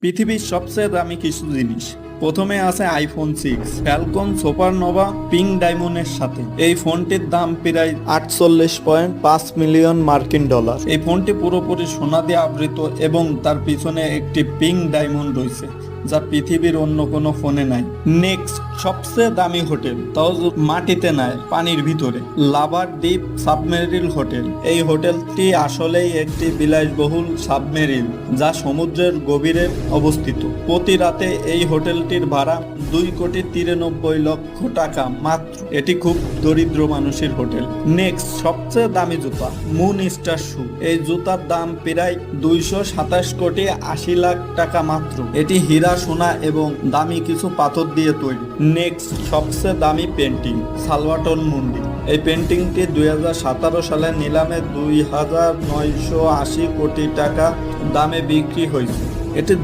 পৃথিবীর সবচেয়ে দামি কিছু জিনিস। প্রথমে আছে আইফোন 6 ফ্যালকন সুপারনোভা পিঙ্ক ডায়মন্ডের সাথে। এই ফোনটির দাম প্রায় 48.5 মিলিয়ন মার্কিন ডলার। এই ফোনটি পুরোপুরি সোনা দিয়ে আবৃত এবং তার পিছনে একটি পিঙ্ক ডায়মন্ড রয়েছে, যা পৃথিবীর অন্য কোনো ফোনে নাই। নেক্সট, সবচেয়ে দামি হোটেল, তাও মাটিতে নাই, পানির ভিতরে, লাভার দ্বীপ সাবমেরিন হোটেল। এই হোটেলটি আসলেই একটি বিলাসবহুল সাবমেরিন, যা সমুদ্রের গভীরে অবস্থিত। প্রতি রাতে এই হোটেলটির ভাড়া 2,93,00,000 টাকা মাত্র। এটি খুব দরিদ্র মানুষের হোটেল। নেক্সট, সবচেয়ে দামি জুতা, মুন স্টার শু। এই জুতার দাম প্রায় 227,80,00,000 টাকা মাত্র। এটি হীরা, সোনা এবং দামি কিছু পাথর দিয়ে তৈরি। নেক্সট, সবচেয়ে দামি পেন্টিং, সালভাটর মুন্ডি। এই পেন্টিংটি 2017 সালের নিলামে 2,980 কোটি টাকা দামে বিক্রি হয়েছে। এটি